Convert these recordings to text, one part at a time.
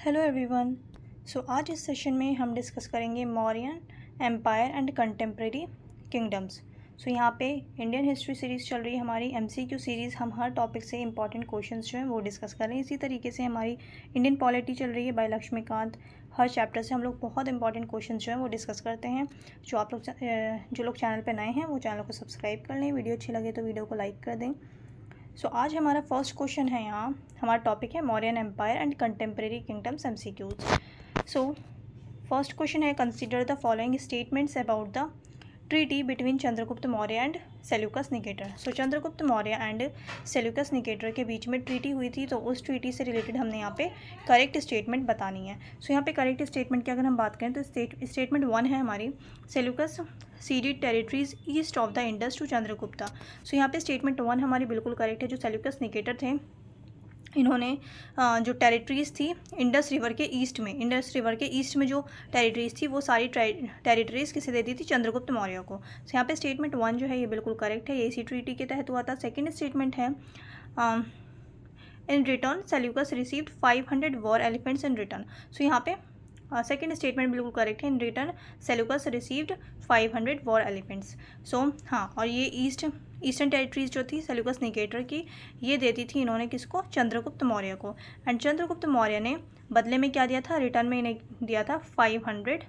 Hello everyone. आज इस session में हम डिस्कस करेंगे Mauryan empire and contemporary kingdoms. यहाँ पे इंडियन हिस्ट्री सीरीज़ चल रही है हमारी एमसीक्यू सीरीज़। हम हर टॉपिक से इंपॉर्टेंट क्वेश्चंस जो हैं वो डिस्कस कर रहे हैं। इसी तरीके से हमारी इंडियन पॉलिटी चल रही है बाय लक्ष्मीकांत। हर चैप्टर से हम लोग बहुत इंपॉर्टेंट क्वेश्चन जो हैं वो डिस्कस करते हैं। जो लोग चैनल पर नए हैं वो चैनल को सब्सक्राइब कर लें। वीडियो अच्छी लगे तो वीडियो को लाइक कर दें। आज हमारा फर्स्ट क्वेश्चन है, यहाँ हमारा टॉपिक है Mauryan empire and contemporary kingdoms MCQs. First question है, consider the following statements about the treaty between Chandragupta Maurya and Seleucus Nicator. Chandragupta Maurya and Seleucus Nicator के बीच में ट्रीटी हुई थी, तो उस ट्रीटी से रिलेटेड हमने यहाँ पे करेक्ट स्टेटमेंट बतानी है। यहाँ पे करेक्ट स्टेटमेंट की अगर हम बात करें तो स्टेटमेंट 1 है हमारी, Seleucus ceded territories east of the Indus to Chandragupta. यहाँ पे स्टेटमेंट 1 हमारी बिल्कुल करेक्ट है। जो सेल्यूकस निकेटर थे, इन्होंने जो टेरिटरीज़ थी इंडस रिवर के ईस्ट में जो टेरिटरीज़ थी वो सारी टेरिटरीज़ किसे दे दी थी? चंद्रगुप्त मौर्य को। यहाँ पे स्टेटमेंट 1 जो है ये बिल्कुल करेक्ट है, ये इसी ट्रीटी के तहत हुआ था। सेकेंड स्टेटमेंट है, in return Seleucus received 500 war elephants in return. यहाँ पे सेकेंड स्टेटमेंट बिल्कुल करेक्ट है, in return Seleucus received 500 war elephants. और ये ईस्टर्न टेरिटरीज जो थी सेल्यूकस निकेटर की, ये देती थी इन्होंने किसको? चंद्रगुप्त मौर्य को। एंड चंद्रगुप्त मौर्य ने बदले में क्या दिया था? रिटर्न में इन्हें दिया था 500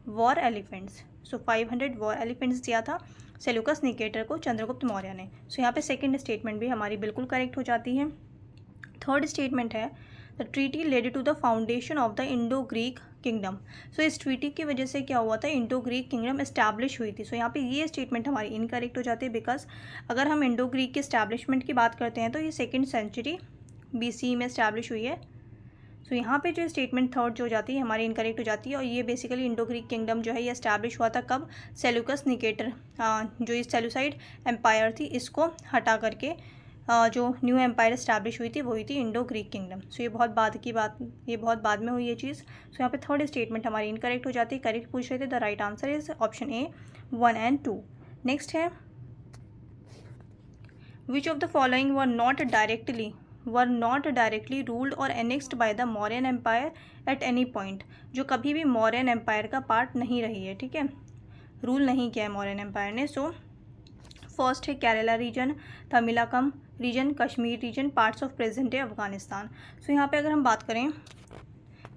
वॉर एलिफेंट्स। 500 वॉर एलिफेंट्स दिया था सेल्यूकस निकेटर को चंद्रगुप्त मौर्य ने। यहाँ पे सेकेंड स्टेटमेंट भी हमारी बिल्कुल करेक्ट हो जाती है। थर्ड स्टेटमेंट है, the treaty led to the foundation of the Indo Greek kingdom. इस ट्रीटी की वजह से क्या हुआ था? इंडो ग्रीक किंगडम एस्टैब्लिश हुई थी। यहाँ पे ये स्टेटमेंट हमारी इनकरेक्ट हो जाती है, बिकॉज अगर हम इंडो ग्रीक के एस्टैब्लिशमेंट की बात करते हैं तो ये 2nd सेंचुरी BC में एस्टैब्लिश हुई है। यहाँ पे जो स्टेटमेंट थर्ड जो हो जाती है हमारी इनकरेक्ट हो जाती है। और ये बेसिकली इंडो ग्रीक किंगडम जो है ये एस्टैब्लिश हुआ था कब? सेल्यूकस निकेटर जो इस सेल्यूसाइड एम्पायर थी इसको हटा करके जो न्यू एम्पायर इस्टेब्लिश हुई थी वो हुई थी इंडो ग्रीक किंगडम। ये बहुत बाद में हुई ये चीज़। यहाँ पे थर्ड स्टेटमेंट हमारी इनकरेक्ट हो जाती है। करेक्ट पूछ रहे थे, the right answer is option A 1 and 2। Next है, which of the following were not directly ruled or annexed by the Mauryan empire at any point. जो कभी भी मौर्यन एम्पायर का पार्ट नहीं रही है, ठीक है, रूल नहीं किया है मौर्यन एम्पायर ने। फर्स्ट है Kerala region, Tamilakam region, Kashmir region, parts of present day Afghanistan. यहाँ पे अगर हम बात करें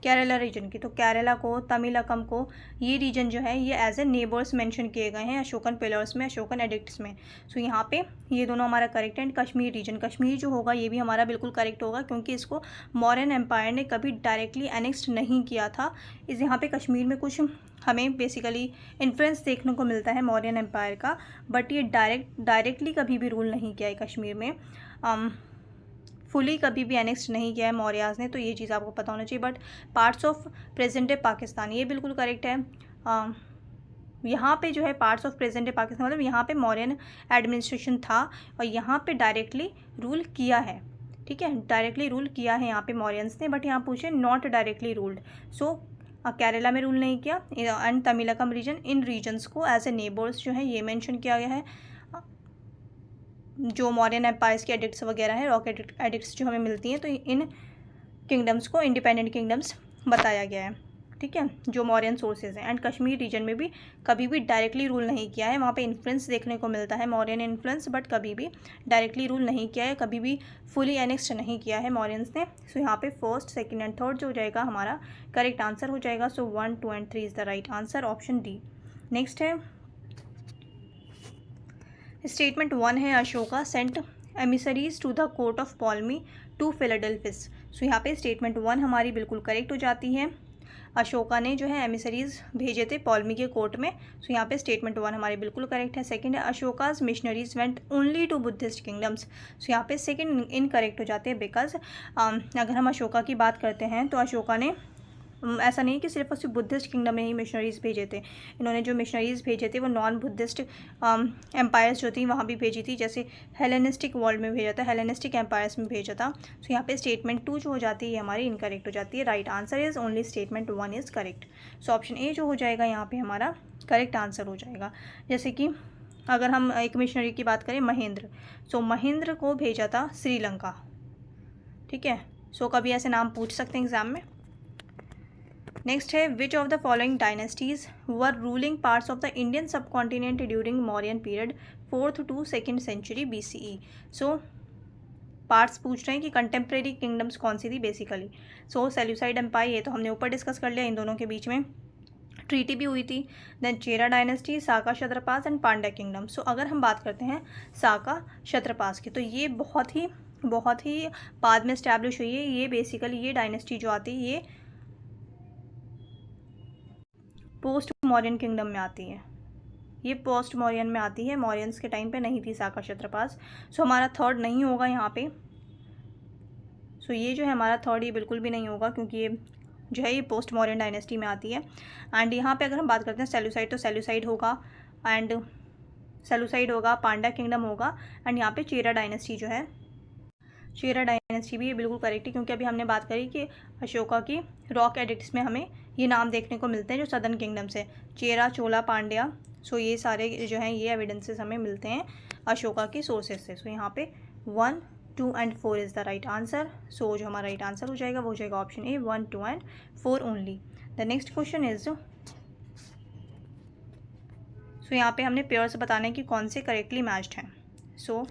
केरला रीजन की, तो केरला को, तमिलकम को, ये रीजन जो है ये एज ए नेबर्स मेंशन किए गए हैं अशोकन पिलर्स में, अशोकन एडिक्ट्स में। यहाँ पे ये दोनों हमारा करेक्ट है। एंड कश्मीर रीजन, कश्मीर जो होगा ये भी हमारा बिल्कुल करेक्ट होगा, क्योंकि इसको मौर्यन एम्पायर ने कभी डायरेक्टली एनेक्स्ड नहीं किया था। यहाँ पे कश्मीर में कुछ हमें बेसिकली इन्फ्लुएंस देखने को मिलता है मौर्यन एम्पायर का, बट ये डायरेक्टली कभी भी रूल नहीं किया है कश्मीर में। फुली कभी भी एनेक्स्ड नहीं किया है मौर्याज ने, तो ये चीज़ आपको पता होना चाहिए। But parts of present day Pakistan, ये बिल्कुल करेक्ट है। यहाँ पे जो है parts of present day Pakistan, मतलब यहाँ पे मौर्यन एडमिनिस्ट्रेशन था और यहाँ पे डायरेक्टली रूल किया है, ठीक है, डायरेक्टली रूल किया है यहाँ पे मौर्यंस ने। बट यहाँ पूछे नॉट डायरेक्टली रूल्ड। केरला में रूल नहीं किया। एंड तमिलकम रीजन, इन रीजन्स को एज ए नेबर्स जो है ये मेंशन किया गया है। जो मौर्यन एम्पायर्स की एडिक्ट्स वगैरह है, रॉक एडिक्ट्स जो हमें मिलती हैं, तो इन किंगडम्स को इंडिपेंडेंट किंगडम्स बताया गया है, ठीक है, जो मौर्यन सोर्सेज हैं। एंड कश्मीर रीजन में भी कभी भी डायरेक्टली रूल नहीं किया है, वहाँ पे इन्फ्लुएंस देखने को मिलता है मौर्यन इन्फ्लुएंस, बट कभी भी डायरेक्टली रूल नहीं किया है, कभी भी फुली एनेक्स्ड नहीं किया है मौर्यंस ने। यहाँ पे फर्स्ट, सेकेंड एंड थर्ड जो हो जाएगा हमारा करेक्ट आंसर हो जाएगा। 1, 2 and 3 is the right answer, option D. Next है, स्टेटमेंट 1 है, Ashoka sent emissaries to the court of Ptolemy two Philadelphus. यहाँ पे स्टेटमेंट 1 हमारी बिल्कुल करेक्ट हो जाती है। अशोका ने जो है एमिसरीज भेजे थे पॉल्मी के कोर्ट में। यहाँ पे स्टेटमेंट 1 हमारी बिल्कुल करेक्ट है। सेकंड है, Ashoka's missionaries went only to Buddhist kingdoms. यहाँ पे सेकंड इनकरेक्ट हो जाते हैं, बिकॉज अगर हम अशोका की बात करते हैं तो अशोका ने ऐसा नहीं कि सिर्फ और सिर्फ बुद्धिस्ट किंगडम में ही मिशनरीज़ भेजे थे। इन्होंने जो मिशनरीज़ भेजे थे वो नॉन बुद्धिस्ट एम्पायर्स जो थी वहाँ भी भेजी थी, जैसे हेलेनिस्टिक वर्ल्ड में भेजा था, हेलेनिस्टिक एम्पायर्स में भेजा था। तो यहाँ पे स्टेटमेंट 2 जो हो जाती है हमारी इनकरेक्ट हो जाती है। Right answer is only statement 1 is correct. Option A जो हो जाएगा यहाँ पर हमारा करेक्ट आंसर हो जाएगा। जैसे कि अगर हम एक मिशनरी की बात करें, महेंद्र, महेंद्र को भेजा था श्रीलंका, ठीक है। कभी ऐसे नाम पूछ सकते हैं एग्ज़ाम में। नेक्स्ट है which of the following dynasties were ruling parts of the Indian subcontinent during Mauryan period 4th to 2nd century BCE। So parts पूछ रहे हैं कि कंटेम्प्रेरी किंगडम्स कौन सी थी बेसिकली। सो सेल्यूसाइड एम्पायर, ये तो हमने ऊपर डिस्कस कर लिया, इन दोनों के बीच में ट्रीटी भी हुई थी। Then Chera dynasty, Saka Kshatrapas and Pandya kingdom. So अगर हम बात करते हैं साका क्षत्रपास की, तो ये बहुत ही बाद में इस्टेब्लिश हुई है। ये बेसिकली ये डायनेस्टी जो आती है ये पोस्ट मौर्यन किंगडम में आती है, ये पोस्ट मौर्यन में आती है, मौर्यंस के टाइम पे नहीं थी साका क्षत्रपास। सो हमारा थर्ड नहीं होगा यहाँ पे। सो ये जो है हमारा थर्ड, ये बिल्कुल भी नहीं होगा क्योंकि ये जो है ये पोस्ट मौर्यन डायनेस्टी में आती है। एंड यहाँ पे अगर हम बात करते हैं सेल्यूसाइड, तो सेल्यूसाइड होगा एंड सेल्यूसाइड होगा, पांड्या किंगडम होगा एंड यहाँ पे चेरा डायनेस्टी जो है, चेरा डायनेस्टी भी ये बिल्कुल करेक्ट है क्योंकि अभी हमने बात करी कि अशोका की रॉक एडिक्ट्स में हमें ये नाम देखने को मिलते हैं जो सदर्न किंगडम से, चेरा, चोला, पांड्या। सो ये सारे जो हैं ये एविडेंसेस हमें मिलते हैं अशोका की सोर्सेज से। सो यहाँ पे 1, 2 and 4 is the right answer. So जो हमारा राइट आंसर हो जाएगा वो हो जाएगा option A, 1, 2 and 4 only. The next question is, so यहाँ पे हमने पेयर्स बताने की कौन से करेक्टली मैच्ड हैं। सो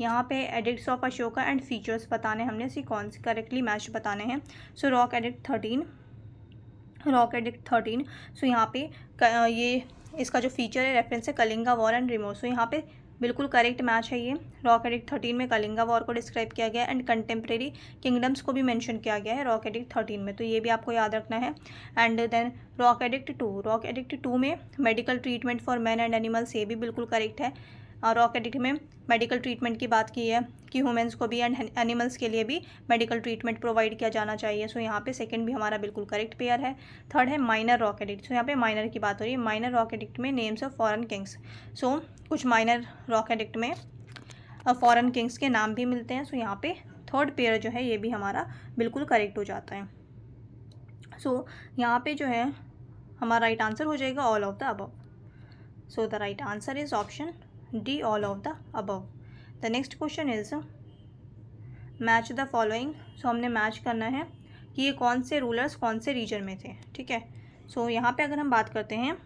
यहाँ पे addicts of Ashoka and features बताने हमने सी कौन से करेक्टली मैच बताने हैं। सो रॉक एडिक्ट 13, रॉक एडिक्ट 13। सो यहाँ पे ये इसका जो फीचर है रेफरेंस है कलिंगा वॉर एंड रिमोव। सो यहाँ पे बिल्कुल करेक्ट मैच है ये। रॉक एडिक्ट 13 में कलिंगा वॉर को डिस्क्राइब किया गया है एंड कंटेम्प्रेरी किंगडम्स को भी मेंशन किया गया है रॉक एडिक्ट 13 में, तो ये भी आपको याद रखना है। And then rock edict 2, rock edict 2 में medical treatment for man and animals, ये भी बिल्कुल करेक्ट है। रॉक एडिक्ट में मेडिकल ट्रीटमेंट की बात की है कि ह्यूमंस को भी एंड एनिमल्स के लिए भी मेडिकल ट्रीटमेंट प्रोवाइड किया जाना चाहिए। सो यहाँ पे सेकंड भी हमारा बिल्कुल करेक्ट पेयर है। थर्ड है माइनर रॉक एडिक्ट। सो यहाँ पे माइनर की बात हो रही है, माइनर रॉक एडिक्ट में नेम्स ऑफ फॉरेन किंग्स। सो कुछ माइनर रॉक एडिक्ट में फॉरेन किंग्स के नाम भी मिलते हैं। सो यहाँ पे थर्ड पेयर जो है ये भी हमारा बिल्कुल करेक्ट हो जाता है। सो यहाँ पे जो है हमारा राइट आंसर हो जाएगा all of the above. So the right answer is option D, all of the above. The next question is match the following. So हमने मैच करना है कि ये कौन से रूलर्स कौन से रीजन में थे, ठीक है। सो यहाँ पे अगर हम बात करते हैं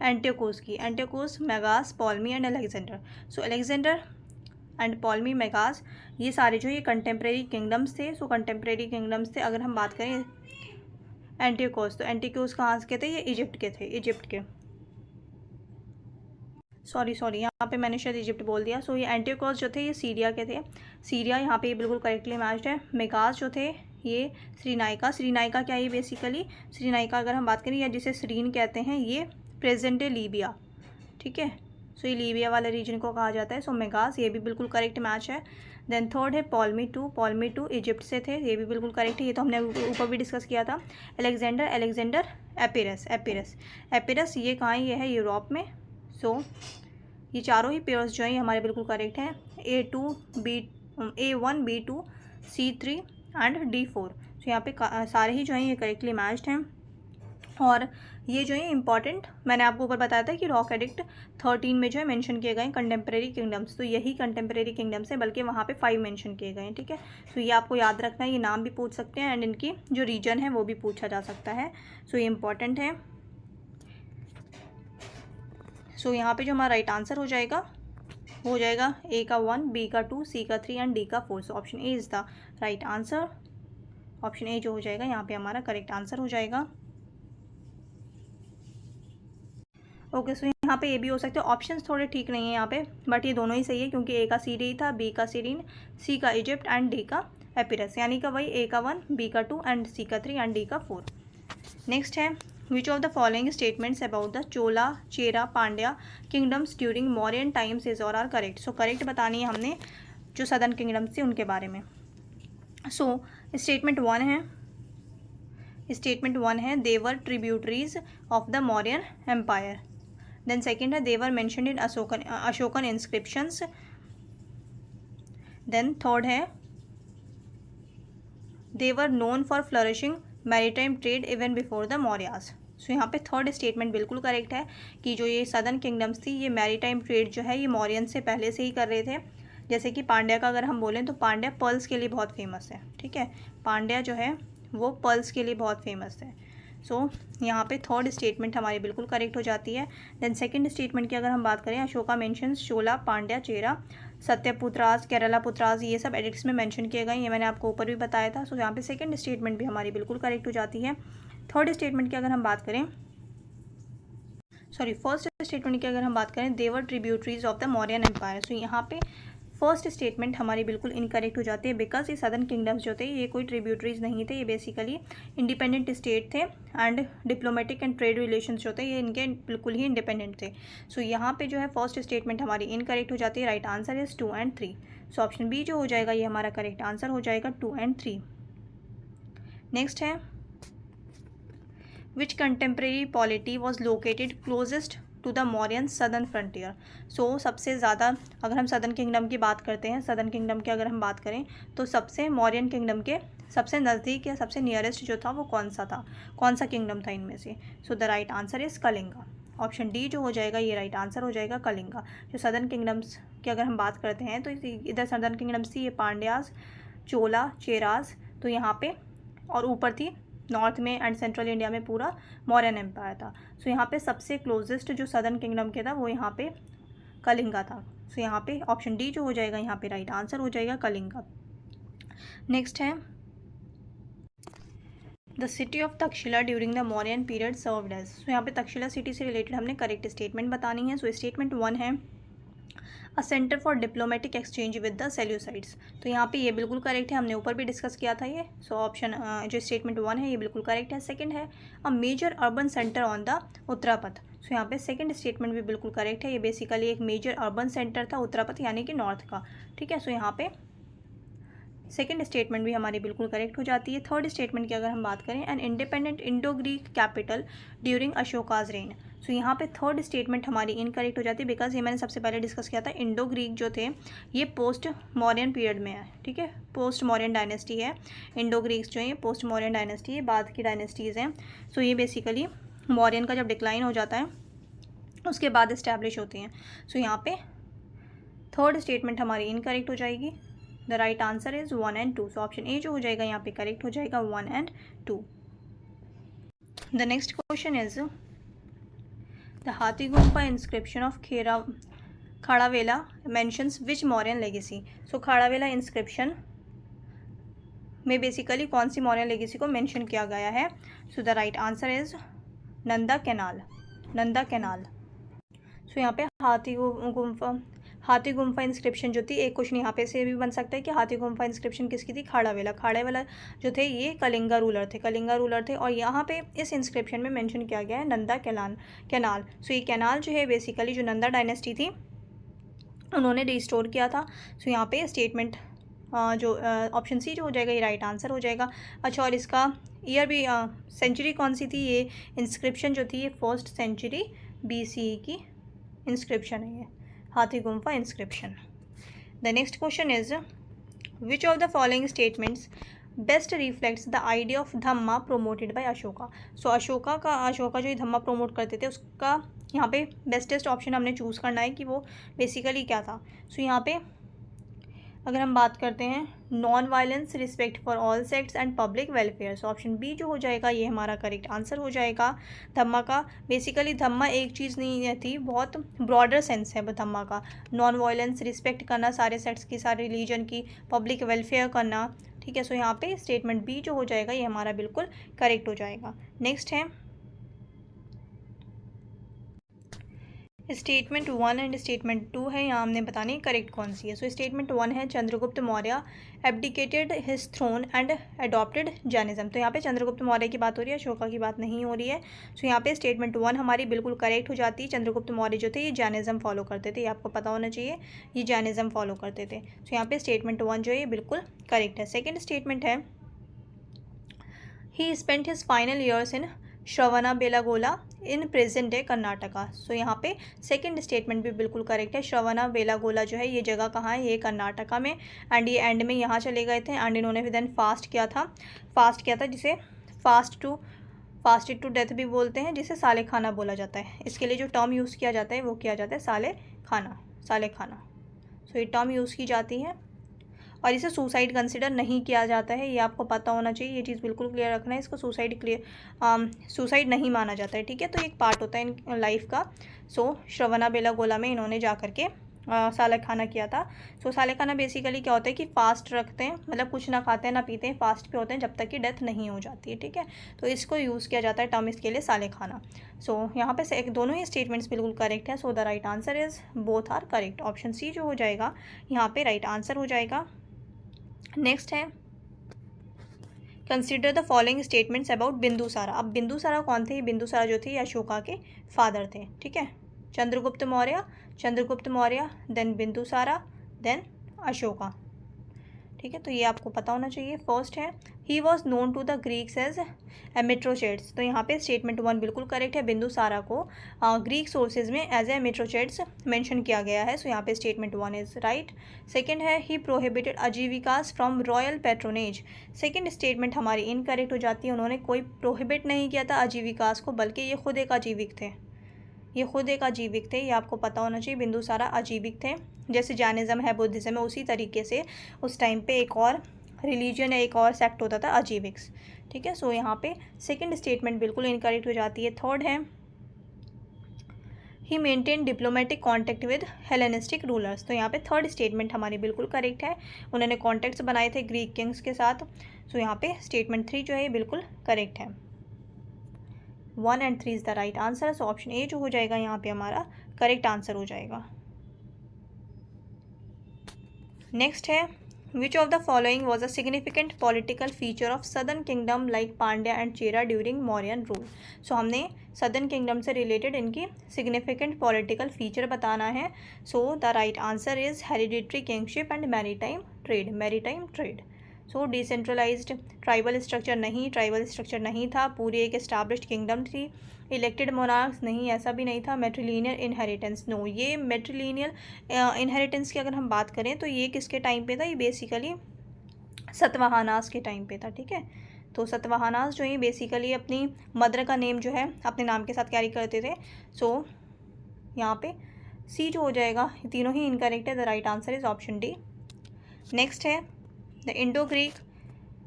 एंटियोकोस की, Antiochus, Megas, Ptolemy and Alexander. So Alexander and Ptolemy, Megas, ये सारे जो ये कंटेम्प्रेरी किंगडम्स थे। सो कंटेम्प्रेरी किंगडम्स थे। अगर हम बात करें एंटियोकोस, तो एंटियोकोस कहाँ के थे, ये इजिप्ट के थे, इजिप्ट के, सॉरी यहाँ पे मैंने शायद इजिप्ट बोल दिया। सो ये एंटियोकोस जो थे ये सीरिया के थे, सीरिया यहाँ पे ये बिल्कुल करेक्टली मैच्ड है। मेगास जो थे ये श्रीनाइका, श्रीनाइका क्या है, ये बेसिकली श्रीनाइका अगर हम बात करें या जिसे श्रीन कहते हैं, ये प्रेजेंट डे लीबिया, ठीक है। सो ये लीबिया वाले रीजन को कहा जाता है। सो मेगास ये भी बिल्कुल करेक्ट मैच है। देन थर्ड है पॉल्मी 2, पॉल्मी 2 इजिप्ट से थे, ये भी बिल्कुल करेक्ट है, ये तो हमने ऊपर भी डिस्कस किया था। Alexander, Alexander Epirus, Epirus, Epirus ये कहाँ है, ये है यूरोप में। सो ये चारों ही पेयर्स जो हैं हमारे बिल्कुल करेक्ट हैं, A1, B2, C3 and D4। तो यहाँ पे सारे ही जो हैं ये करेक्टली मैच्ड हैं। और ये जो है इंपॉर्टेंट, मैंने आपको ऊपर बताया था कि रॉक एडिक्ट 13 में जो है मेंशन किए गए कंटेम्प्रेरी किंगडम्स, तो यही कंटेम्प्रेरी किंगडम्स है, बल्कि वहाँ पे 5 मेंशन किए गए हैं, ठीक है। सो ये आपको याद रखना है, ये नाम भी पूछ सकते हैं एंड इनकी जो रीजन है वो भी पूछा जा सकता है। सो ये इंपॉर्टेंट है। सो यहाँ पे जो हमारा राइट आंसर हो जाएगा वो हो जाएगा A का 1, B का 2, C का 3 एंड D का 4। So option A is the right answer. Option A जो हो जाएगा यहाँ पे हमारा करेक्ट आंसर हो जाएगा। ओके, सो यहाँ पे ए भी हो सकते हैं, ऑप्शंस थोड़े ठीक नहीं है यहाँ पे, बट ये दोनों ही सही है क्योंकि ए का सीरी था, बी का सीरीन, सी का इजिप्ट एंड डी का एपिरस, यानी कि वही ए का 1, बी का 2 एंड सी का 3 एंड डी का 4। नेक्स्ट है which of the following statements about the Chola, Chera, Pandya kingdoms during Mauryan times is और आर करेक्ट। सो करेक्ट बतानी है हमने जो सदर्न किंगडम्स थे उनके बारे में। सो स्टेटमेंट 1 है they were tributaries of the Mauryan empire. Then second है they were mentioned in Ashokan inscriptions. Then third है they were known for flourishing maritime trade even before the Mauryas. So यहाँ पे थर्ड स्टेटमेंट बिल्कुल करेक्ट है कि जो ये सदर्न किंगडम्स थी ये मैरीटाइम ट्रेड जो है ये मौर्यन से पहले से ही कर रहे थे। जैसे कि पांड्या का अगर हम बोलें तो पांड्या पर्ल्स के लिए बहुत फेमस है, ठीक है, पांड्या जो है वो पर्ल्स के लिए बहुत फेमस है। सो यहाँ पे थर्ड स्टेटमेंट हमारी बिल्कुल करेक्ट हो जाती है। देन सेकंड स्टेटमेंट की अगर हम बात करें, अशोका मेंशंस चोला, पांड्या, चेरा, सत्यपुत्रास, केरला पुत्रास, ये सब एडिक्ट्स में मेंशन किए गए, ये मैंने आपको ऊपर भी बताया था। सो यहाँ पे सेकंड स्टेटमेंट भी हमारी बिल्कुल करेक्ट हो जाती है। थर्ड स्टेटमेंट की अगर हम बात करें, फर्स्ट स्टेटमेंट की अगर हम बात करें, they were tributaries of the Mauryan empire. So यहाँ पे फर्स्ट स्टेटमेंट हमारी बिल्कुल इनकरेक्ट हो जाती है, बिकॉज ये सदर्न किंगडम्स जो थे ये कोई ट्रिब्यूटरीज नहीं थे, ये बेसिकली इंडिपेंडेंट स्टेट थे and diplomatic and trade relations जो थे ये इनके बिल्कुल ही इंडिपेंडेंट थे। सो यहाँ पे जो है फर्स्ट स्टेटमेंट हमारी इनकरेक्ट हो जाती है। Right answer is 2 and 3। So option B जो हो जाएगा ये हमारा करेक्ट आंसर हो जाएगा 2 and 3। नेक्स्ट है, which contemporary polity was located closest to the Mauryan southern frontier. So सबसे ज़्यादा अगर हम सदर्न किंगडम की बात करते हैं, सदर्न किंगडम की अगर हम बात करें तो सबसे मौर्यन किंगडम के सबसे नज़दीक या सबसे नियरेस्ट जो था वो कौन सा था, कौन सा किंगडम था इनमें से। सो the right answer is Kalinga. Option D जो हो जाएगा ये राइट आंसर हो जाएगा, कलिंगा। जो सदर्न किंगडम्स की अगर हम बात करते हैं तो इधर सदर्न किंगडम्स थी ये पांड्यास, चोला, चेरास, तो यहाँ पे और ऊपर थी नॉर्थ में एंड सेंट्रल इंडिया में पूरा मौर्यन एम्पायर था। सो यहाँ पे सबसे क्लोजेस्ट जो सदर्न किंगडम के था वो यहाँ पे कलिंगा था। सो यहाँ पे ऑप्शन डी जो हो जाएगा यहाँ पे राइट आंसर हो जाएगा, कलिंगा। नेक्स्ट है, the city of Takshashila during the Mauryan period served as. So यहाँ पे तक्षशिला सिटी से रिलेटेड हमने करेक्ट स्टेटमेंट बतानी है। सो स्टेटमेंट 1 है, a centre for diplomatic exchange with the Seleucids. तो यहाँ पे ये बिल्कुल करेक्ट है, हमने ऊपर भी डिस्कस किया था ये। सो ऑप्शन जो स्टेटमेंट 1 है ये बिल्कुल करेक्ट है। सेकंड है, a major urban centre on the Uttarapatha. So यहाँ पे सेकंड स्टेटमेंट भी बिल्कुल करेक्ट है, ये बेसिकली एक मेजर अर्बन सेंटर था उत्तरापथ यानी कि नॉर्थ का। ठीक है, सो यहाँ पे सेकेंड स्टेटमेंट भी हमारी बिल्कुल करेक्ट हो जाती है। थर्ड स्टेटमेंट की अगर हम बात करें, an independent Indo Greek capital during Ashoka's reign. So यहाँ पे थर्ड स्टेटमेंट हमारी इनकरेक्ट हो जाती है, बिकॉज ये मैंने सबसे पहले डिस्कस किया था, इंडो ग्रीक जो थे ये पोस्ट मौर्यन पीरियड में है। ठीक है, पोस्ट मौर्यन डायनेस्टी है। इंडो ग्रीक्स जो है पोस्ट मौर्यन डायनेस्टी है, बाद की डायनेस्टीज़ हैं। सो ये बेसिकली मौर्यन का जब डिक्लाइन हो जाता है उसके बाद इस्टेब्लिश होती हैं। सो यहाँ पे थर्ड स्टेटमेंट हमारी इनकरेक्ट हो जाएगी। The right answer is 1 and 2। So option A जो हो जाएगा यहाँ पे करेक्ट हो जाएगा 1 and 2। The next question is, the Hathi Gumpha inscription of Kharavela mentions which Mauryan legacy. So Kharavela inscription में बेसिकली कौन सी मौर्यन लेगेसी को मेंशन किया गया है। So the right answer is Nanda canal, Nanda canal. So यहाँ पे हाथी गुम्फा इंस्क्रिप्शन जो थी, एक क्वेश्चन यहाँ पे से भी बन सकता है कि हाथी गुम्फा इंस्क्रिप्शन किसकी थी, खाड़ावेला जो थे ये कलिंगा रूलर थे और यहाँ पे इस इंस्क्रिप्शन में मेंशन किया गया है नंदा कैनाल। सो ये कैनाल जो है बेसिकली जो नंदा डायनेस्टी थी उन्होंने रिस्टोर किया था। सो यहाँ पे स्टेटमेंट जो ऑप्शन सी जो हो जाएगा ये राइट आंसर हो जाएगा। अच्छा, और इसका ईयर भी सेंचुरी कौन सी थी, ये इंस्क्रिप्शन जो थी ये 1st century BCE की इंस्क्रिप्शन है ये Hathi Gumpha inscription. The next question is, which of the following statements best reflects the idea of Dhamma promoted by Ashoka. So Ashoka जो ये धम्मा प्रोमोट करते थे उसका यहाँ पे बेस्टेस्ट ऑप्शन हमने चूज़ करना है कि वो बेसिकली क्या था। सो यहाँ पे अगर हम बात करते हैं, non violence, respect for all sects and public welfare. So option B जो हो जाएगा ये हमारा करेक्ट आंसर हो जाएगा धम्मा का। बेसिकली धम्मा एक चीज़ नहीं थी, बहुत ब्रॉडर सेंस है धम्मा का। नॉन वायलेंस, रिस्पेक्ट करना सारे सेक्ट्स की, सारे रिलीजन की, पब्लिक वेलफेयर करना। ठीक है, सो यहाँ पे स्टेटमेंट बी जो हो जाएगा ये हमारा बिल्कुल करेक्ट हो जाएगा। नेक्स्ट है, स्टेटमेंट 1 एंड स्टेटमेंट 2 है, यहाँ हमने बतानी करेक्ट कौन सी है। सो स्टेटमेंट 1 है, Chandragupta Maurya abdicated his throne and adopted Jainism. तो यहाँ पे चंद्रगुप्त मौर्य की बात हो रही है, अशोका की बात नहीं हो रही है। सो यहाँ पे स्टेटमेंट 1 हमारी बिल्कुल करेक्ट हो जाती है। चंद्रगुप्त मौर्य जो थे ये जैनिज्म फॉलो करते थे, ये आपको पता होना चाहिए, ये जैनिज्म फॉलो करते थे। सो यहाँ पे स्टेटमेंट 1 जो है ये बिल्कुल करेक्ट है। सेकेंड स्टेटमेंट है, he spent his final years in Shravanabelagola in present day Karnataka. So यहाँ पे सेकंड स्टेटमेंट भी बिल्कुल करेक्ट है। श्रवणबेलागोला जो है ये जगह कहाँ है, ये कर्नाटका में, एंड ये एंड में यहाँ चले गए थे एंड इन्होंने भी देन फास्ट किया था जिसे फास्टेड टू डेथ भी बोलते हैं, जिसे साले खाना बोला जाता है। इसके लिए जो टर्म यूज़ किया जाता है वो किया जाता है साले खाना। सो ये टर्म यूज़ की जाती है। और इसे सुसाइड कंसिडर नहीं किया जाता है, ये आपको पता होना चाहिए, ये चीज़ बिल्कुल क्लियर रखना है। इसको सुसाइड नहीं माना जाता है, ठीक है। तो एक पार्ट होता है इन लाइफ का। सो श्रवणाबेलागोला में इन्होंने जा करके सालक खाना किया था। सो सालक खाना बेसिकली क्या होता है कि फास्ट रखते हैं, मतलब कुछ ना खाते हैं ना पीते हैं, फास्ट पे होते हैं जब तक कि डेथ नहीं हो जाती है, ठीक है। तो इसको यूज़ किया जाता है टर्म इसके लिए सालक खाना। सो यहाँ पे एक दोनों ही स्टेटमेंट्स बिल्कुल करेक्ट है। So the right answer is both are correct. Option C जो हो जाएगा यहाँ पे राइट आंसर हो जाएगा। नेक्स्ट है consider the following statements about Bindusara. अब बिंदुसारा कौन थे? बिंदुसारा जो थे अशोका के फादर थे, ठीक है। चंद्रगुप्त मौर्य, देन बिंदुसारा, देन अशोका, ठीक है। तो ये आपको पता होना चाहिए। फर्स्ट है he was known to the Greeks as Amitrochates. तो यहाँ पे स्टेटमेंट 1 बिल्कुल करेक्ट है। बिंदुसारा को ग्रीक सोर्सेज में एज एमिट्रोचेट्स मेंशन किया गया है। सो यहाँ पे स्टेटमेंट 1 इज राइट। सेकंड है he prohibited Ajivikas from royal patronage. Second statement हमारी इनकरेक्ट हो जाती है। उन्होंने कोई प्रोहिबिट नहीं किया था आजीविकास को, बल्कि ये खुद एक आजीविक थे, ये आपको पता होना चाहिए। बिंदुसारा आजीविक थे, जैसे जैनिज़्म है, बुद्धिज़्म है, उसी तरीके से उस टाइम पे एक और रिलीजन या एक और सेक्ट होता था आजीविक्स, ठीक है। सो यहाँ पे सेकंड स्टेटमेंट बिल्कुल इनकरेक्ट हो जाती है। थर्ड है he maintain diplomatic contact with Hellenistic rulers. तो यहाँ पे थर्ड स्टेटमेंट हमारी बिल्कुल करेक्ट है। उन्होंने कॉन्टैक्ट्स बनाए थे ग्रीक किंग्स के साथ। सो यहाँ पे स्टेटमेंट 3 जो है बिल्कुल करेक्ट है। 1 and 3 is the right answer. So option A जो हो जाएगा यहाँ पे हमारा करेक्ट आंसर हो जाएगा। नेक्स्ट है which of the following was a significant political feature of southern kingdom like Pandya and Chera during Mauryan rule. So हमने सदर्न किंगडम से रिलेटेड इनकी सिग्निफिकेंट पॉलिटिकल फीचर बताना है। So the right answer is hereditary kingship and maritime trade. So decentralised tribal structure नहीं था, पूरी एक established kingdom थी। इलेक्टेड मोनार्क्स नहीं, ऐसा भी नहीं था। मेट्रिलिनियल इनहेरिटेंस नो, ये मेट्रिलिनियल इनहेरिटेंस की अगर हम बात करें तो ये किसके टाइम पे था? ये बेसिकली सतवाहनास के टाइम पे था, ठीक है। तो सतवाहनास जो है बेसिकली अपनी मदर का नेम जो है अपने नाम के साथ कैरी करते थे। सो यहाँ पे सी जो हो जाएगा, तीनों ही इनकरेक्ट है। The right answer is option D. Next है the Indo Greek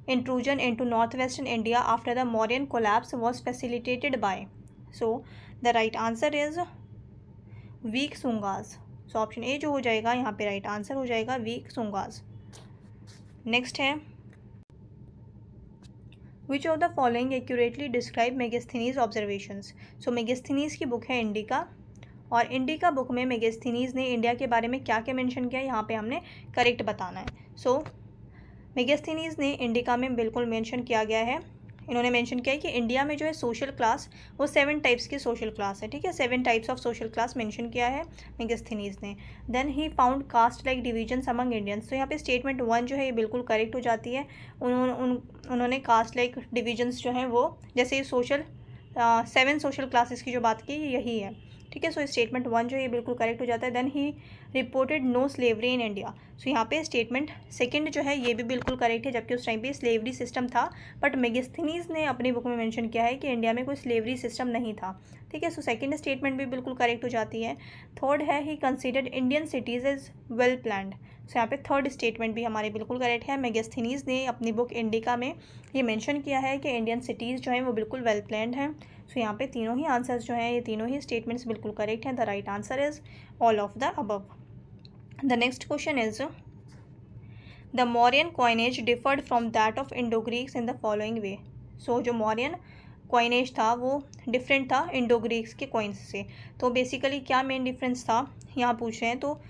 intrusion into northwestern India after the Mauryan collapse was facilitated by. So the right answer is weak Sungas. So option A जो हो जाएगा यहाँ पे right answer हो जाएगा weak Sungas. Next है which of the following accurately describe Megasthenes observations. So Megasthenes की book है इंडिका, और इंडिका बुक में मेगास्थनीज ने इंडिया के बारे में क्या क्या मेंशन किया है यहाँ पे हमने करेक्ट बताना है। सो मेगास्थनीज ने इंडिका में बिल्कुल मेंशन किया गया है, इन्होंने मेंशन किया है कि इंडिया में जो है सोशल क्लास वो 7 टाइप्स की सोशल क्लास है, ठीक है। 7 types of social class mention किया है मेगास्थनीज ने। Then he found caste like divisions among Indians. तो यहाँ पे स्टेटमेंट 1 जो है ये बिल्कुल करेक्ट हो जाती है। उन्होंने कास्ट लाइक डिवीजन्स जो हैं वो जैसे 7 सोशल क्लासेस की जो बात की यही है, ठीक है। सो स्टेटमेंट 1 जो है ये बिल्कुल करेक्ट हो जाता है। Then he reported no slavery in India. So यहाँ पे स्टेटमेंट सेकंड जो है ये भी बिल्कुल करेक्ट है, जबकि उस टाइम पे स्लेवरी सिस्टम था, बट मेगास्थनीज ने अपनी बुक में मेंशन किया है कि इंडिया में कोई स्लेवरी सिस्टम नहीं था, ठीक है। सो सेकंड स्टेटमेंट भी बिल्कुल करेक्ट हो जाती है। थर्ड है he considered Indian cities as well planned. So यहाँ पे थर्ड स्टेटमेंट भी हमारी बिल्कुल करेक्ट है। मेगास्थनीज ने अपनी बुक इंडिका में ये मेंशन किया है कि इंडियन सिटीज़ जो हैं वो बिल्कुल वेल प्लान्ड हैं। सो यहाँ पे तीनों ही आंसर्स जो हैं ये तीनों ही स्टेटमेंट्स बिल्कुल करेक्ट हैं। The right answer is all of the above. The next question is the Mauryan coinage differed from that of Indo Greeks in the following way. So जो मौर्यन कॉइनेज था वो डिफरेंट था इंडो ग्रीक्स के coins से। तो basically क्या main difference था यहाँ पूछ रहे हैं, तो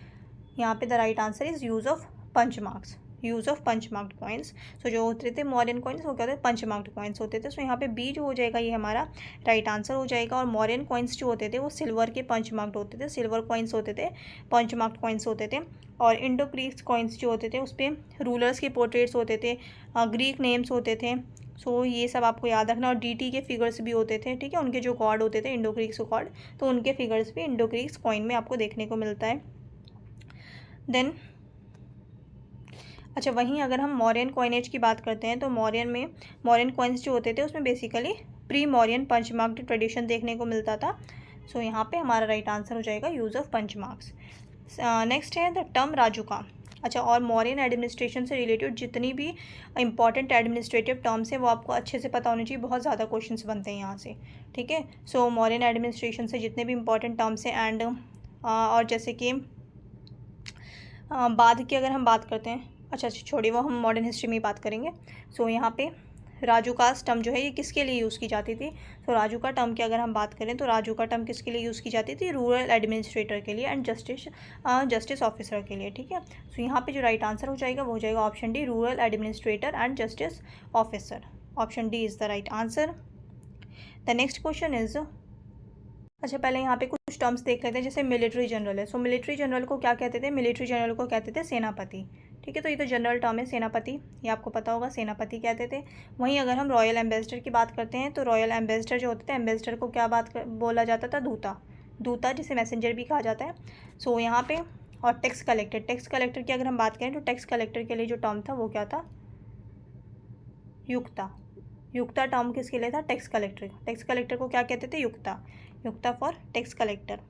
यहाँ पे the right answer is use of punch marked coins. So जो होते थे मौर्यन कॉइन्स वो क्या होते हैं? पंच मार्क्ड कॉइन्स होते थे। सो यहाँ पे बी जो हो जाएगा ये हमारा राइट आंसर हो जाएगा। और मौर्यन कॉइन्स जो होते थे वो सिल्वर के पंच मार्क्ड होते थे, सिल्वर कॉइन्स होते थे, पंच मार्क्ड कॉइन्स होते थे। और इंडो ग्रीक्स कॉइन्स जो होते थे उस पर रूलर्स के पोर्ट्रेट्स होते थे, ग्रीक नेम्स होते थे। सो ये सब आपको याद रखना। और डीटी के फिगर्स भी होते थे, ठीक है, उनके जो गॉड होते थे इंडो ग्रीक्स गॉड, तो उनके फिगर्स भी इंडो ग्रीक्स कॉइन में आपको देखने को मिलता है। देन अच्छा, वहीं अगर हम मौर्यन कॉइनेज की बात करते हैं तो मौर्यन कॉइन्स जो होते थे उसमें basically pre Mauryan punch marked tradition देखने को मिलता था। सो यहाँ पे हमारा राइट आंसर हो जाएगा use of punch marks. Next है द टर्म राजुका। अच्छा, और मौर्यन एडमिनिस्ट्रेशन से रिलेटेड जितनी भी इंपॉर्टेंट एडमिनिस्ट्रेटिव टर्म्स हैं वो आपको अच्छे से पता होने चाहिए, बहुत ज़्यादा क्वेश्चंस बनते हैं यहाँ से, ठीक है। सो मौर्यन एडमिनिस्ट्रेशन से जितने भी इंपॉर्टेंट टर्म्स हैं एंड और जैसे कि बाद की अगर हम बात करते हैं, अच्छा छोड़िए वो हम मॉडर्न हिस्ट्री में ही बात करेंगे। सो यहाँ पे राजू का टर्म जो है ये किसके लिए यूज़ की जाती थी? तो राजू का टर्म की अगर हम बात करें तो राजू का टर्म किसके लिए यूज़ की जाती थी? रूरल एडमिनिस्ट्रेटर के लिए एंड जस्टिस ऑफिसर के लिए, ठीक है। सो यहाँ पे जो राइट आंसर हो जाएगा वो हो जाएगा option D, rural administrator and justice officer. Option D is the right answer. The next question is, अच्छा पहले यहाँ पे कुछ टर्म्स देख लेते हैं, जैसे मिलिट्री जनरल है। सो मिलिट्री जनरल को क्या कहते थे? मिलिट्री जनरल को कहते थे सेनापति, ठीक है। तो ये तो जनरल टर्म है सेनापति, ये आपको पता होगा, सेनापति कहते थे। वहीं अगर हम रॉयल एम्बेसडर की बात करते हैं तो रॉयल एम्बेसडर जो होते थे, एम्बेसडर को क्या बोला जाता था? दूता, दूता जिसे मैसेंजर भी कहा जाता है। सो यहाँ पे और टैक्स कलेक्टर, टैक्स कलेक्टर की अगर हम बात करें तो टैक्स कलेक्टर के लिए जो टर्म था वो क्या था? युक्ता। युक्ता टर्म किसके लिए था? Tax collector. टैक्स कलेक्टर को क्या कहते थे? युक्ता, युक्ता फॉर टैक्स कलेक्टर।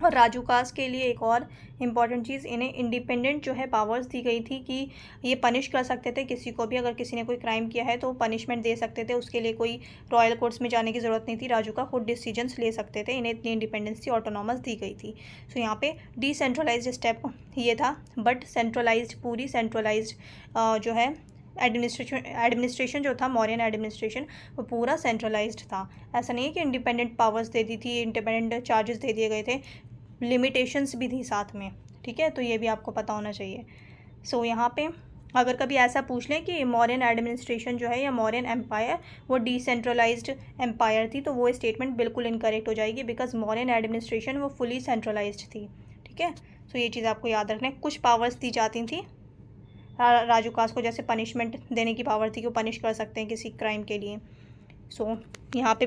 और राजू कास के लिए एक और इम्पॉर्टेंट चीज़, इन्हें इंडिपेंडेंट जो है पावर्स दी गई थी कि ये पनिश कर सकते थे किसी को भी, अगर किसी ने कोई क्राइम किया है तो पनिशमेंट दे सकते थे, उसके लिए कोई रॉयल कोर्ट्स में जाने की ज़रूरत नहीं थी, राजू का खुद डिसीजंस ले सकते थे, इन्हें इतनी इंडिपेंडेंस थी, ऑटोनॉमस दी गई थी। सो यहाँ पे डिसेंट्रलाइज्ड स्टेप ये था, बट सेंट्रलाइज्ड, पूरी सेंट्रलाइज्ड जो है एडमिनिस्ट्रेशन जो था, मौर्यन एडमिनिस्ट्रेशन, वो पूरा सेंट्रलाइज्ड था। ऐसा नहीं है कि इंडिपेंडेंट पावर्स दे दी थी, इंडिपेंडेंट चार्जेस दे दिए गए थे, लिमिटेशंस भी थी साथ में, ठीक है। तो ये भी आपको पता होना चाहिए। सो यहाँ पे अगर कभी ऐसा पूछ लें कि मौर्यन एडमिनिस्ट्रेशन जो है या मौर्यन एम्पायर वो डिसेंट्रलाइज्ड एम्पायर थी, तो वो स्टेटमेंट बिल्कुल इनकरेक्ट हो जाएगी, बिकॉज मौर्यन एडमिनिस्ट्रेशन वो फुली सेंट्रलाइज्ड थी, ठीक है। सो ये चीज़ आपको याद रखना है। कुछ पावर्स दी जाती थी राजू कास को, जैसे पनिशमेंट देने की पावर थी कि वो पनिश कर सकते हैं किसी क्राइम के लिए। सो यहाँ पे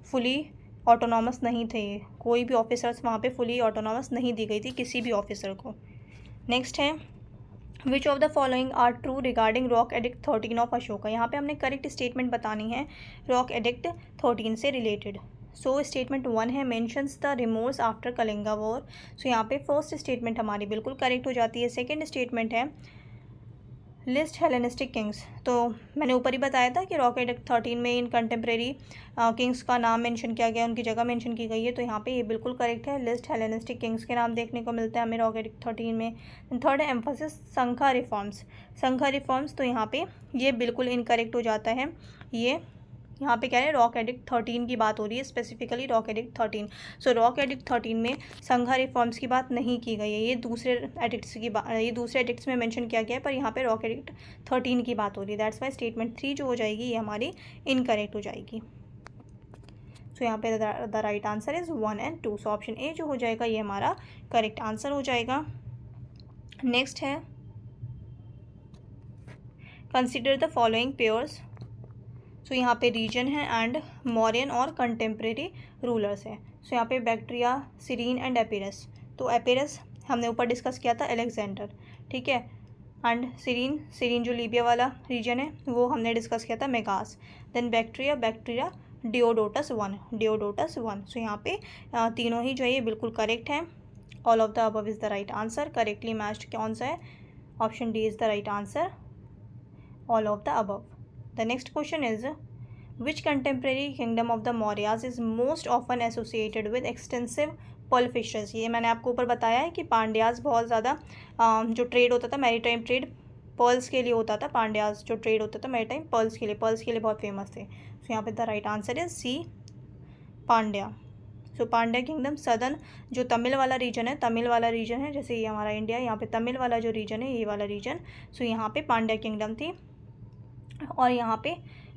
फुली ऑटोनॉमस नहीं थे, कोई भी ऑफिसर्स वहाँ पे फुली ऑटोनॉमस नहीं दी गई थी किसी भी ऑफिसर को। नेक्स्ट है, which of the following are true regarding rock edict 13 of Ashoka. यहाँ पे हमने करेक्ट स्टेटमेंट बतानी है रॉक एडिक्ट 13 से रिलेटेड। सो स्टेटमेंट 1 है, mentions the remorse after Kalinga war. So यहाँ पे फर्स्ट स्टेटमेंट हमारी बिल्कुल करेक्ट हो जाती है। सेकेंड स्टेटमेंट है, लिस्ट हेलेनिस्टिक किंग्स। तो मैंने ऊपर ही बताया था कि रॉक एडिक्ट 13 में इन कंटेम्प्रेरी किंग्स का नाम मेंशन किया गया, उनकी जगह मेंशन की गई है, तो यहाँ पे ये बिल्कुल करेक्ट है। लिस्ट हेलेनिस्टिक किंग्स के नाम देखने को मिलते हैं हमें रॉक एडिक्ट 13 में। थर्ड है एम्फोसिस संखा रिफॉर्म्स, संखा रिफॉर्म्स, तो यहाँ पे ये बिल्कुल इनकरेक्ट हो जाता है। ये यहाँ पे क्या है, रॉक एडिक्ट 13 की बात हो रही है, स्पेसिफिकली रॉक एडिक्ट 13। सो रॉक एडिक्ट 13 में संघा रिफॉर्म्स की बात नहीं की गई है, ये दूसरे एडिक्ट्स की बात, ये दूसरे एडिक्ट्स में मेंशन किया गया है, पर यहाँ पे रॉक एडिक्ट 13 की बात हो रही है। दैट्स वाई स्टेटमेंट 3 जो हो जाएगी ये हमारी इनकरेक्ट हो जाएगी। सो यहाँ पे the right answer is 1 and 2। So option A जो हो जाएगा ये हमारा करेक्ट आंसर हो जाएगा। नेक्स्ट है, कंसिडर द फॉलोइंग पेयर्स। सो यहाँ पे रीजन है एंड मौर्यन और कंटेम्प्रेरी रूलर्स है। सो यहाँ पे बैक्ट्रिया, सीरीन एंड एपिरस। तो एपिरस हमने ऊपर डिस्कस किया था, अलेक्जेंडर, ठीक है। एंड सीरीन, सीरीन जो लीबिया वाला रीजन है वो हमने डिस्कस किया था, Magas. Then Bactria, Bactria Diodotus 1, Diodotus 1। So यहाँ पे तीनों ही जो है ये बिल्कुल करेक्ट है। All of the above is the right answer. Correctly matched कौन सा है? Option D is the right answer, all of the above. The next question is, which contemporary kingdom of the Mauryas is most often associated with extensive pearl fisheries? ये मैंने आपको ऊपर बताया है कि पांड्यास बहुत ज़्यादा जो ट्रेड होता था, मैरीटाइम ट्रेड पर्ल्स के लिए होता था। पांड्यास जो ट्रेड होता था मैरीटाइम पर्ल्स के लिए बहुत फेमस थे। सो यहाँ पे the right answer is C, Pandya. So Pandya kingdom southern जो तमिल वाला रीजन है, तमिल वाला रीजन है, जैसे ये हमारा इंडिया, यहाँ पे तमिल वाला जो रीजन है ये वाला रीजन। सो यहाँ पे पांड्या किंगडम थी। और यहाँ पे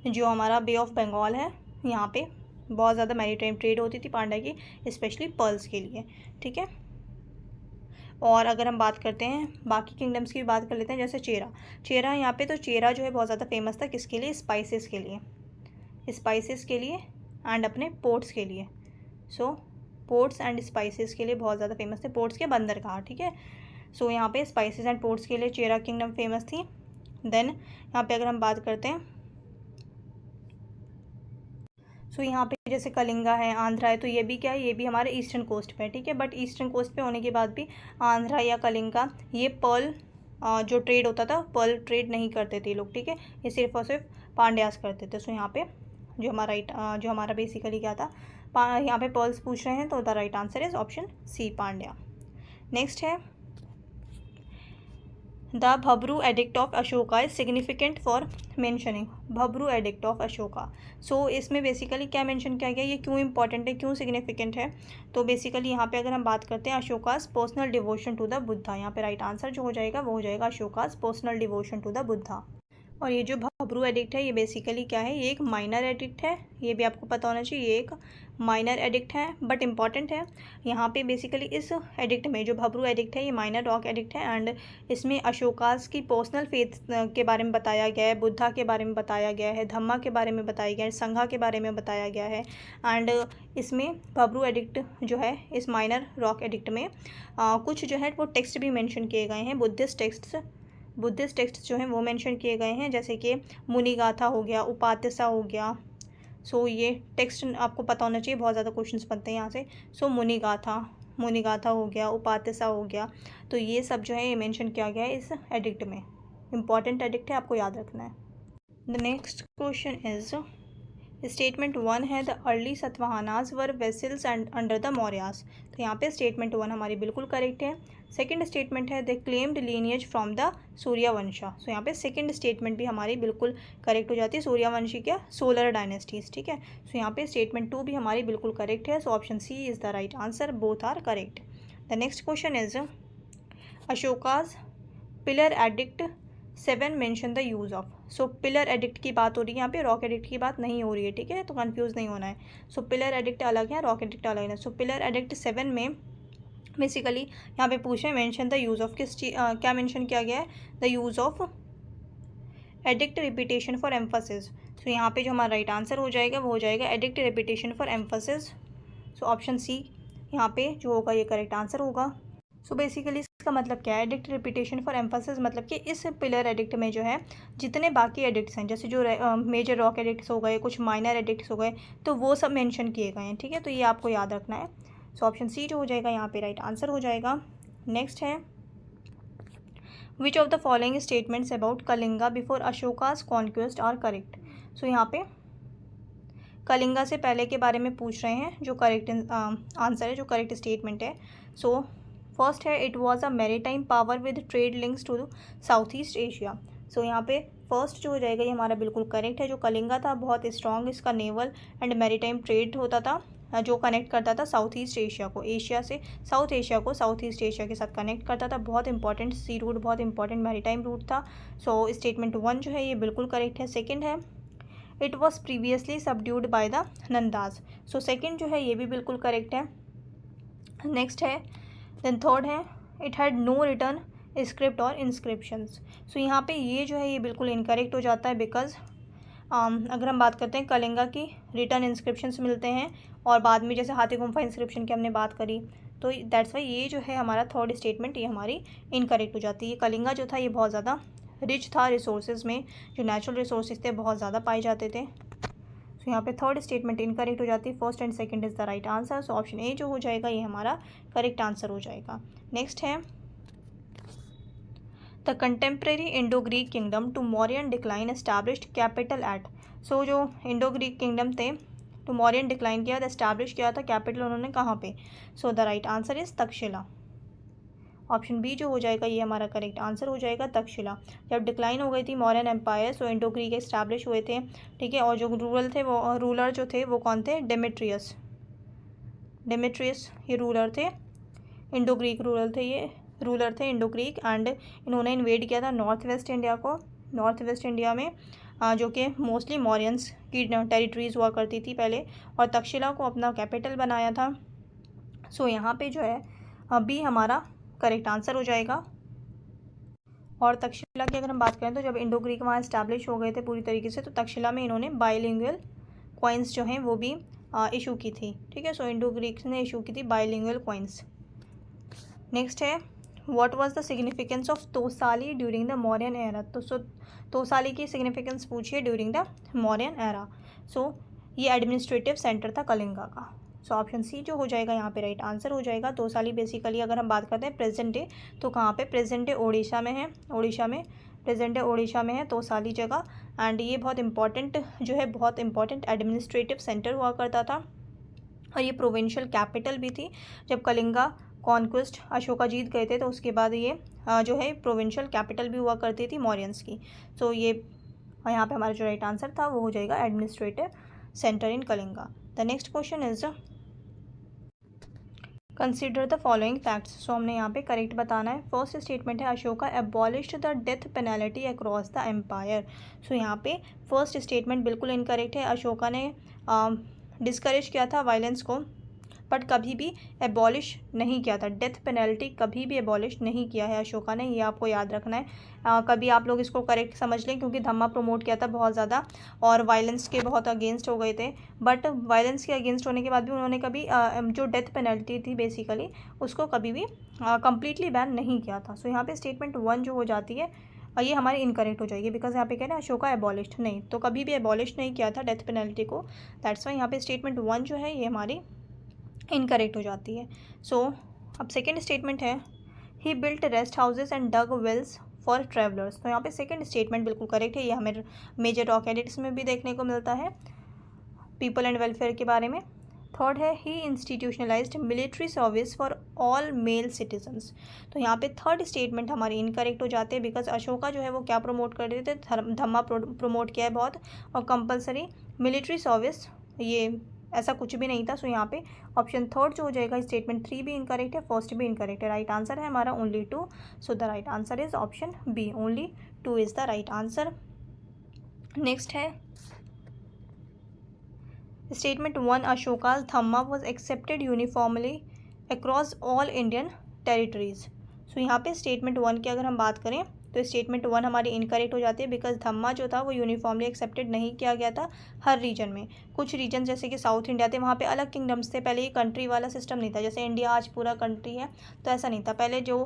जो हमारा बे ऑफ बंगाल है, यहाँ पे बहुत ज़्यादा मैरीटाइम ट्रेड होती थी पांड्या की, स्पेशली पर्ल्स के लिए, ठीक है। और अगर हम बात करते हैं बाकी किंगडम्स की भी बात कर लेते हैं, जैसे चेरा, चेरा यहाँ पे, तो चेरा जो है बहुत ज़्यादा फेमस था किसके लिए? स्पाइसेस के लिए, स्पाइसेस के लिए एंड अपने पोर्ट्स के लिए। सो पोर्ट्स एंड स्पाइसेस के लिए बहुत ज़्यादा फेमस थे, पोर्ट्स के बंदरगाह, ठीक है। सो यहाँ पे स्पाइसेस एंड पोर्ट्स के लिए चेरा किंगडम फेमस थी। देन यहाँ पे अगर हम बात करते हैं, सो यहाँ पे जैसे कलिंगा है, आंध्रा है, तो ये भी क्या है, ये भी हमारे ईस्टर्न कोस्ट पे है, ठीक है। बट ईस्टर्न कोस्ट पे होने के बाद भी आंध्रा या कलिंगा ये पर्ल जो ट्रेड होता था, पर्ल ट्रेड नहीं करते थे लोग, ठीक है, ये सिर्फ और सिर्फ पांड्यास करते थे। सो यहाँ पे जो हमारा बेसिकली क्या था, यहाँ पे पर्ल्स पूछ रहे हैं, तो the right answer is option C, Pandya. Next है the Bhabru edict of Ashoka is significant for mentioning. Bhabru edict of Ashoka, so इसमें बेसिकली क्या मेंशन किया गया, ये क्यों इंपॉर्टेंट है, क्यों सिग्निफिकेंट है। तो बेसिकली यहाँ पे अगर हम बात करते हैं Ashoka's personal devotion to the Buddha, यहाँ पे राइट आंसर जो हो जाएगा वो हो जाएगा Ashoka's personal devotion to the Buddha. और ये जो भब्रू एडिक्ट है, ये बेसिकली क्या है, ये एक माइनर एडिक्ट है, ये भी आपको पता होना चाहिए, ये एक माइनर एडिक्ट है बट इम्पॉर्टेंट है। यहाँ पे बेसिकली इस एडिक्ट में जो भब्रू एडिक्ट है, ये माइनर रॉक एडिक्ट है, एंड इसमें अशोकास की पर्सनल फेथ के बारे में बताया गया है, बुद्धा के बारे में बताया गया है, धम्मा के बारे में बताया गया है, संघा के बारे में बताया गया है। एंड इसमें भब्रू एडिक्ट जो है, इस माइनर रॉक एडिक्ट में कुछ जो है वो टेक्स्ट भी मेंशन किए गए हैं, बुद्धिस्ट टेक्स्ट जो हैं वो मेंशन किए गए हैं, जैसे कि मुनिगाथा हो गया, उपात्यसा हो गया। सो ये टेक्स्ट आपको पता होना चाहिए, बहुत ज़्यादा क्वेश्चंस बनते हैं यहाँ से। सो मुनिगाथा हो गया, उपात्यसा हो गया, तो ये सब जो है ये मेंशन किया गया है इस एडिक्ट में। इंपॉर्टेंट एडिक्ट है, आपको याद रखना है। The next question is statement 1 है the early Satavahanas were vassals and under the Mauryas. तो यहाँ पे स्टेटमेंट 1 हमारी बिल्कुल करेक्ट है। सेकंड स्टेटमेंट है the claimed lineage from the Suryavansha. So यहाँ पे सेकंड स्टेटमेंट भी हमारी बिल्कुल करेक्ट हो जाती है, सूर्यवंशी क्या, सोलर डायनेस्टीज, ठीक है। सो यहाँ पे स्टेटमेंट 2 भी हमारी बिल्कुल करेक्ट है। So option C is the right answer, both are correct. The next question is Ashoka's pillar edict 7 mention the use of. So pillar edict की बात हो रही है यहाँ पे, रॉक एडिक्ट की बात नहीं हो रही है, ठीक है, तो कंफ्यूज नहीं होना है। सो पिलर एडिक्ट अलग है, रॉक एडिक्ट अलग है। सो पिलर एडिक्ट 7 में बेसिकली यहाँ पे पूछ रहे हैं मेंशन द यूज़ ऑफ, क्या मेंशन किया गया है, the use of edict repetition for emphasis. So यहाँ पे जो हमारा राइट आंसर हो जाएगा वो हो जाएगा edict repetition for emphasis. So option C यहाँ पे जो होगा ये करेक्ट आंसर होगा। सो बेसिकली इसका मतलब क्या है, एडिक्ट रिपीटेशन फॉर एम्फसिस, मतलब कि इस पिलर एडिक्ट में जो है जितने बाकी एडिक्ट्स हैं, जैसे जो मेजर रॉक एडिक्ट्स हो गए, कुछ माइनर एडिक्ट्स हो गए, तो वो सब मेंशन किए गए हैं, ठीक है, तो ये आपको याद रखना है। सो ऑप्शन सी जो हो जाएगा यहाँ पे राइट आंसर हो जाएगा। नेक्स्ट है which of the following statements about Kalinga before Ashoka's conquest are correct. So यहाँ पे कलिंगा से पहले के बारे में पूछ रहे हैं, जो करेक्ट आंसर है, जो करेक्ट स्टेटमेंट है। सो फर्स्ट है it was a maritime power with trade links to South East Asia. So यहाँ पे फर्स्ट जो हो जाएगा ये हमारा बिल्कुल करेक्ट है। जो कलिंगा था बहुत स्ट्रॉन्ग, इसका नेवल एंड मैरीटाइम ट्रेड होता था, जो कनेक्ट करता था साउथ ईस्ट एशिया को, एशिया से साउथ एशिया को साउथ ईस्ट एशिया के साथ कनेक्ट करता था। बहुत इंपॉर्टेंट सी रूट, बहुत इंपॉर्टेंट मैरीटाइम रूट था। सो स्टेटमेंट 1 जो है ये बिल्कुल करेक्ट है। सेकेंड है it was previously subdued by the Nandas. So second जो है ये भी बिल्कुल करेक्ट है। नेक्स्ट है देन थर्ड है it had no written script और इंस्क्रिप्शंस। सो यहाँ पे ये जो है ये बिल्कुल इनकरेक्ट हो जाता है, बिकॉज अगर हम बात करते हैं कलिंगा की रिटर्न इंस्क्रिप्शंस मिलते हैं, और बाद में जैसे हाथी गुम्फा इंस्क्रिप्शन की हमने बात करी, तो दैट्स वाई ये जो है हमारा थर्ड स्टेटमेंट ये हमारी इनकरेक्ट हो जाती है। कलिंगा जो था ये बहुत ज़्यादा रिच था रिसोर्सेज में, जो नेचुरल रिसोर्सेज थे बहुत ज़्यादा पाए जाते थे। सो यहाँ पे थर्ड स्टेटमेंट इनकरेक्ट हो जाती है, first and second is the right answer. So option A जो हो जाएगा ये हमारा करेक्ट आंसर हो जाएगा। नेक्स्ट है the contemporary Indo Greek kingdom to Mauryan decline established capital at. So जो इंडो ग्रीक किंगडम थे टू मौर्यन डिक्लाइन किया था, एस्टैब्लिश किया था, कैपिटल उन्होंने कहाँ पे। So the right answer is Takshashila. Option B जो हो जाएगा ये हमारा करेक्ट आंसर हो जाएगा, तक्षशिला। जब डिक्लाइन हो गई थी मौर्यन एम्पायर, सो इंडो ग्रीक एस्टैब्लिश हुए थे, ठीक है, और जो रूलर जो थे वो कौन थे, डेमेट्रियस ये रूलर थे, इंडो ग्रीक रूलर थे इंडो ग्रीक, एंड इन्होंने इन्वेड किया था नॉर्थ वेस्ट इंडिया को। नॉर्थ वेस्ट इंडिया में जो कि मोस्टली मौर्यंस की टेरिटरीज़ हुआ करती थी पहले, और तक्षशिला को अपना कैपिटल बनाया था। सो यहाँ पे जो है अभी हमारा करेक्ट आंसर हो जाएगा। और तक्षशिला की अगर हम बात करें तो जब इंडो ग्रीक वहाँ इस्टेब्लिश हो गए थे पूरी तरीके से, तो तक्षशिला में इन्होंने बाइलिंगुअल कॉइन्स जो हैं वो भी इशू की थी, ठीक है। सो इंडो ग्रीक ने इशू की थी बाइलिंगुअल कॉइन्स। नेक्स्ट है what was the significance of Tosali during the Mauryan era. तो तोसाली की सिग्निफिकेंस पूछिए during the Mauryan era. So ये एडमिनिस्ट्रेटिव सेंटर था कलिंगा का। सो ऑप्शन सी जो हो जाएगा यहाँ पे राइट आंसर हो जाएगा। तोसाली बेसिकली अगर हम बात करते हैं प्रेजेंट डे, तो कहाँ पे, प्रेजेंट डे ओडिशा में है, ओडिशा में, प्रेजेंट डे ओडिशा में है तोसाली जगह। एंड ये बहुत इंपॉर्टेंट जो है, बहुत इंपॉर्टेंट एडमिनिस्ट्रेटिव सेंटर हुआ करता था और ये प्रोविंशियल कैपिटल भी थी। जब कलिंगा कॉन्क्वेस्ट अशोका जीत गए थे तो उसके बाद ये जो है प्रोविंशियल कैपिटल भी हुआ करती थी मौर्यंस की। सो ये यहाँ पे हमारा जो राइट आंसर था वो हो जाएगा administrative centre in Kalinga. The next question is consider the following facts. So हमने यहाँ पे करेक्ट बताना है। फर्स्ट स्टेटमेंट है Ashoka abolished the death penalty across the empire. So यहाँ पे फर्स्ट स्टेटमेंट बिल्कुल इनकरेक्ट है। अशोका ने डिस्करेज किया था वायलेंस को, बट कभी भी एबॉलिश नहीं किया था। डेथ पेनल्टी कभी भी एबॉलिश नहीं किया है अशोका ने, ये आपको याद रखना है। कभी आप लोग इसको करेक्ट समझ लें, क्योंकि धम्मा प्रमोट किया था बहुत ज़्यादा और वायलेंस के बहुत अगेंस्ट हो गए थे। बट वायलेंस के अगेंस्ट होने के बाद भी उन्होंने कभी जो डेथ पेनल्टी थी बेसिकली उसको कभी भी कम्प्लीटली बैन नहीं किया था। सो यहाँ पे स्टेटमेंट 1 जो हो जाती है ये हमारी इनकरेक्ट हो जाएगी, बिकॉज यहाँ पे कह रहे हैं अशोका एबॉलिश्ड, नहीं, तो कभी भी एबॉलिश नहीं किया था डेथ पेनल्टी को। दैट्स वाई यहाँ पे स्टेटमेंट 1 जो है ये हमारी इनकरेक्ट हो जाती है। सो अब सेकेंड स्टेटमेंट है he built rest houses and dug wells for travellers. तो यहाँ पे सेकेंड स्टेटमेंट बिल्कुल करेक्ट है। ये हमें मेजर रॉक एडिक्ट्स में भी देखने को मिलता है, पीपल एंड वेलफेयर के बारे में। थर्ड है he institutionalised military service for all male citizens. तो यहाँ पे थर्ड स्टेटमेंट हमारी इनकरेक्ट हो जाते हैं, बिकॉज अशोका जो है वो क्या प्रमोट कर रहे थे, धम्मा प्रमोट किया है बहुत, और कंपलसरी मिलिट्री सर्विस ये ऐसा कुछ भी नहीं था। सो यहाँ पे ऑप्शन थर्ड जो हो जाएगा स्टेटमेंट 3 भी इनकरेक्ट है, फर्स्ट भी इनकरेक्ट है। राइट आंसर है हमारा only 2। So the right answer is option B, only 2 is the right answer. Next है statement 1 Ashoka's Dhamma was accepted uniformly across all Indian territories. So यहाँ पे स्टेटमेंट 1 की अगर हम बात करें तो स्टेटमेंट 1 हमारी इनकरेक्ट हो जाती है, बिकॉज धम्मा जो था वो यूनिफॉर्मली एक्सेप्टेड नहीं किया गया था हर रीजन में। कुछ रीजन जैसे कि साउथ इंडिया थे, वहाँ पे अलग किंगडम्स थे। पहले ये कंट्री वाला सिस्टम नहीं था, जैसे इंडिया आज पूरा कंट्री है तो ऐसा नहीं था। पहले जो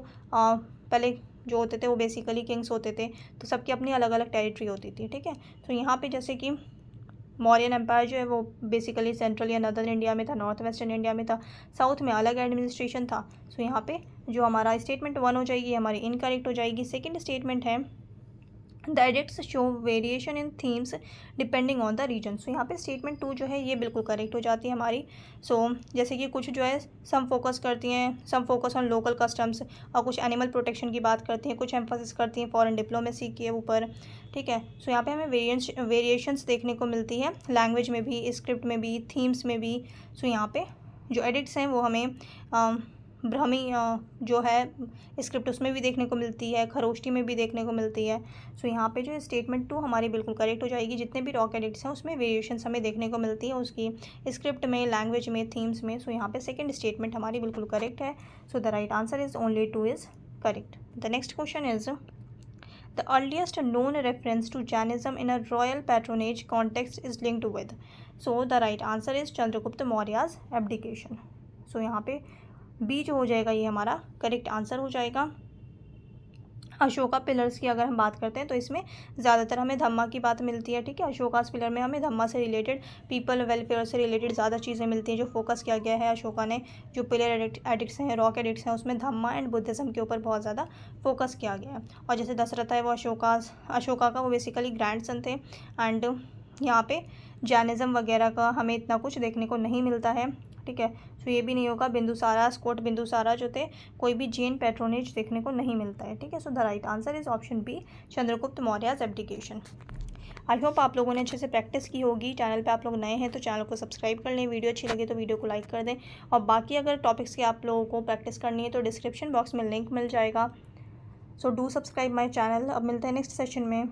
होते थे वो बेसिकली किंग्स होते थे, तो सबकी अपनी अलग अलग टेरिटरी होती थी, ठीक है। तो यहाँ पे जैसे कि मौर्यन एम्पायर जो है वो बेसिकली सेंट्रल या नदर्न इंडिया में था, नॉर्थ वेस्टर्न इंडिया में था, साउथ में अलग एडमिनिस्ट्रेशन था। सो यहाँ पे जो हमारा स्टेटमेंट 1 हो जाएगी हमारी इनकरेक्ट हो जाएगी। सेकंड स्टेटमेंट है the edicts show variation in themes depending on the region. So यहाँ पे स्टेटमेंट 2 जो है ये बिल्कुल करेक्ट हो जाती है हमारी। सो जैसे कि कुछ जो है सम फोकस करती हैं, सम फोकस ऑन लोकल कस्टम्स, और कुछ एनिमल प्रोटेक्शन की बात करती हैं, कुछ एम्फोसिस करती हैं फॉरेन डिप्लोमेसी के ऊपर, ठीक है। सो यहाँ पे हमें वेरिएशंस देखने को मिलती है, लैंग्वेज में भी, स्क्रिप्ट में भी, थीम्स में भी। सो यहाँ पे जो एडिक्ट्स हैं वो हमें ब्राह्मी जो है स्क्रिप्ट उसमें भी देखने को मिलती है, खरोष्टी में भी देखने को मिलती है। सो यहाँ पे जो स्टेटमेंट 2 हमारी बिल्कुल करेक्ट हो जाएगी। जितने भी रॉक एडिक्ट्स हैं उसमें वेरिएशंस हमें देखने को मिलती है, उसकी स्क्रिप्ट में, लैंग्वेज में, थीम्स में। सो यहाँ पे सेकंड स्टेटमेंट हमारी बिल्कुल करेक्ट है। So the right answer is only 2 is correct. The next question is the earliest known reference to Jainism in a royal patronage context is linked with. So the right answer is Chandragupta Maurya's abdication. So यहाँ पे B जो हो जाएगा ये हमारा correct answer हो जाएगा। Ashoka pillars की अगर हम बात करते हैं तो इसमें ज़्यादातर हमें धम्मा की बात मिलती है, ठीक है। अशोकास पिलर में हमें धम्मा से रिलेटेड, पीपल वेलफेयर से रिलेटेड ज़्यादा चीज़ें मिलती हैं। जो फोकस किया गया है अशोका ने, जो पिलर एडिक्ट्स हैं, रॉक एडिक्ट्स हैं, उसमें धम्मा एंड बुद्धिज़्म के ऊपर बहुत ज़्यादा फोकस किया गया है। और जैसे दशरथ है वो अशोका का वो बेसिकली ग्रैंड सन थे। एंड यहाँ पे जैनिज़्म वगैरह का हमें इतना कुछ देखने को नहीं मिलता है, ठीक है। तो ये भी नहीं होगा, बिंदुसारा, स्कोट बिंदुसारा जो थे, कोई भी जैन पैट्रोनेज देखने को नहीं मिलता है, ठीक है। So the right answer is option B, Chandragupta Maurya's abdication. I hope आप लोगों ने अच्छे से प्रैक्टिस की होगी। चैनल पे आप लोग नए हैं तो चैनल को सब्सक्राइब कर लें, वीडियो अच्छी लगे तो वीडियो को लाइक कर दें। और बाकी अगर टॉपिक्स की आप लोगों को प्रैक्टिस करनी है तो डिस्क्रिप्शन बॉक्स में लिंक मिल जाएगा। So do subscribe my channel. अब मिलते हैं नेक्स्ट सेशन में।